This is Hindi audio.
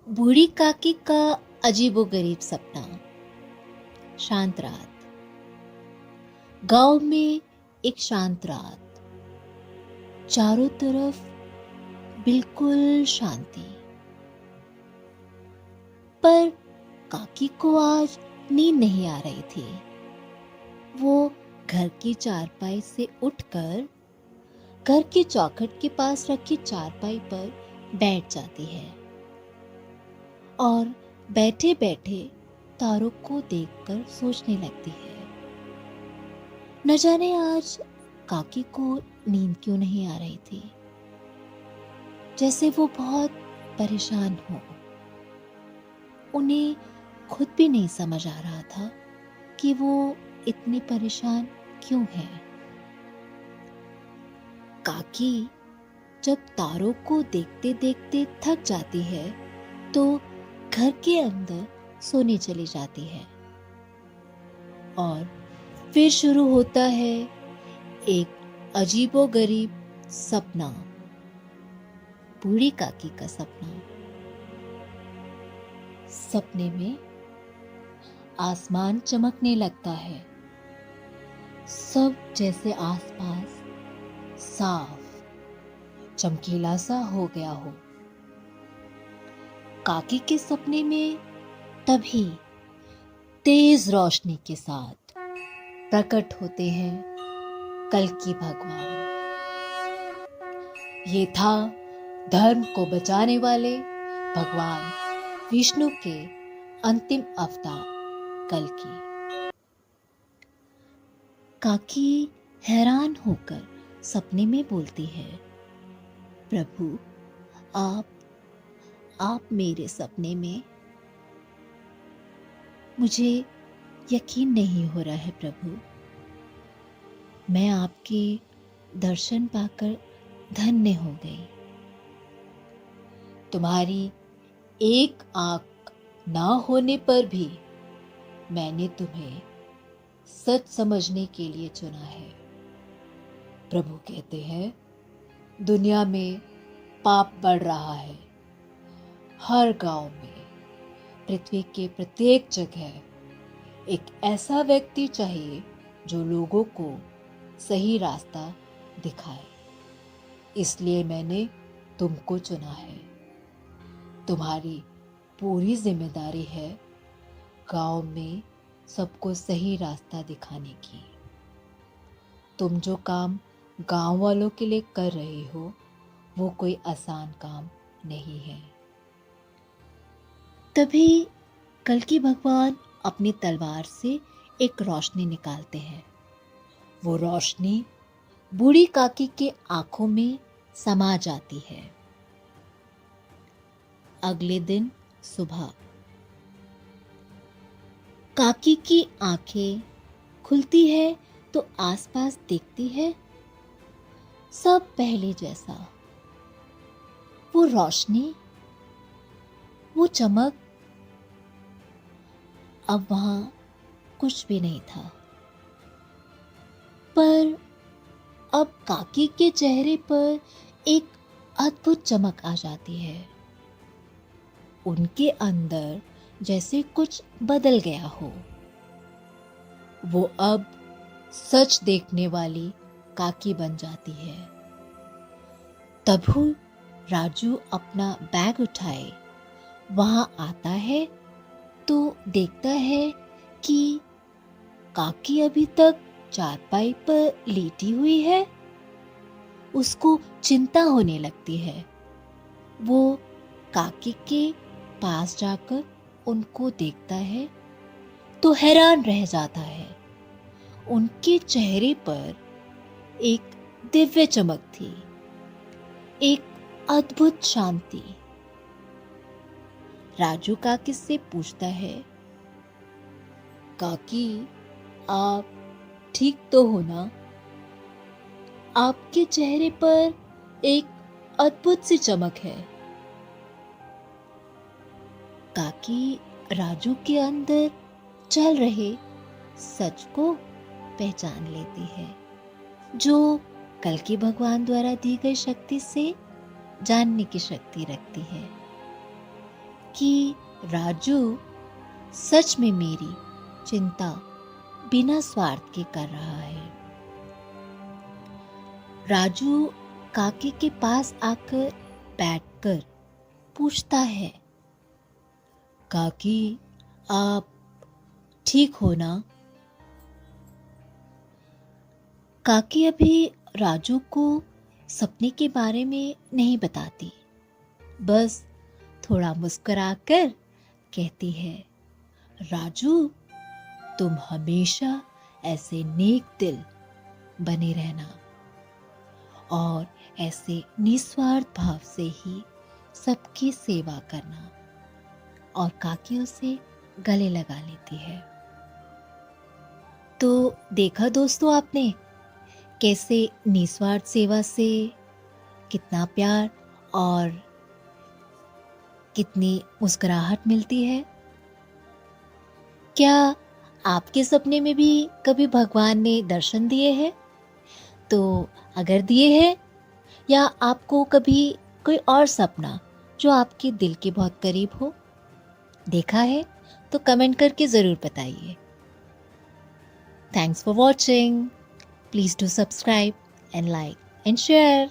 बूढ़ी काकी का अजीबोगरीब सपना। शांत रात। गांव में एक शांत रात। चारों तरफ बिल्कुल शांति। पर काकी को आज नींद नहीं आ रही थी। वो घर की चारपाई से उठकर घर की चौखट के पास रखी चारपाई पर बैठ जाती है और बैठे बैठे तारों को देखकर सोचने लगती है। न जाने आज काकी को नींद क्यों नहीं आ रही थी, जैसे वो बहुत परेशान हो। उन्हें खुद भी नहीं समझ आ रहा था कि वो इतनी परेशान क्यों है। काकी जब तारों को देखते देखते थक जाती है तो घर के अंदर सोने चली जाती है और फिर शुरू होता है एक अजीबोगरीब सपना। बूढ़ी काकी का सपना। सपने में आसमान चमकने लगता है। सब जैसे आसपास साफ चमकीला सा हो गया हो। काकी के सपने में तभी तेज रोशनी के साथ प्रकट होते हैं कल्कि भगवान। ये था धर्म को बचाने वाले भगवान विष्णु के अंतिम अवतार कल्कि। काकी हैरान होकर सपने में बोलती है, प्रभु आप मेरे सपने में। मुझे यकीन नहीं हो रहा है प्रभु। मैं आपके दर्शन पाकर धन्य हो गई। तुम्हारी एक आंख ना होने पर भी मैंने तुम्हें सच समझने के लिए चुना है। प्रभु कहते हैं, दुनिया में पाप बढ़ रहा है। हर गांव में, पृथ्वी के प्रत्येक जगह एक ऐसा व्यक्ति चाहिए जो लोगों को सही रास्ता दिखाए। इसलिए मैंने तुमको चुना है। तुम्हारी पूरी जिम्मेदारी है गांव में सबको सही रास्ता दिखाने की। तुम जो काम गांव वालों के लिए कर रहे हो वो कोई आसान काम नहीं है। तभी कल्कि भगवान अपनी तलवार से एक रोशनी निकालते हैं। वो रोशनी बूढ़ी काकी के आंखों में समा जाती है। अगले दिन सुबह काकी की आंखें खुलती है तो आसपास देखती है सब पहले जैसा। वो रोशनी, वो चमक, अब वहां कुछ भी नहीं था। पर अब काकी के चेहरे पर एक अद्भुत चमक आ जाती है। उनके अंदर जैसे कुछ बदल गया हो। वो अब सच देखने वाली काकी बन जाती है। तभी राजू अपना बैग उठाए वहां आता है तो देखता है कि काकी अभी तक चारपाई पर लेटी हुई है। उसको चिंता होने लगती है। वो काकी के पास जाकर उनको देखता है तो हैरान रह जाता है। उनके चेहरे पर एक दिव्य चमक थी, एक अद्भुत शांति। राजू काकी से पूछता है, काकी आप ठीक तो हो ना? आपके चेहरे पर एक अद्भुत सी चमक है। काकी राजू के अंदर चल रहे सच को पहचान लेती है, जो कल्कि भगवान द्वारा दी गई शक्ति से जानने की शक्ति रखती है। कि राजू सच में मेरी चिंता बिना स्वार्थ के कर रहा है। राजू काकी के पास आकर बैठकर पूछता है, काकी आप ठीक हो ना? काकी अभी राजू को सपने के बारे में नहीं बताती, बस थोड़ा मुस्कुराकर कहती है, राजू तुम हमेशा ऐसे नेक दिल बने रहना और ऐसे निस्वार्थ भाव से ही सबकी सेवा करना। और काकी उसे गले लगा लेती है। तो देखा दोस्तों आपने कैसे निस्वार्थ सेवा से कितना प्यार और कितनी मुस्कुराहट मिलती है। क्या आपके सपने में भी कभी भगवान ने दर्शन दिए हैं? तो अगर दिए हैं या आपको कभी कोई और सपना जो आपके दिल के बहुत करीब हो देखा है, तो कमेंट करके ज़रूर बताइए। Thanks for watching. Please do subscribe and like and share.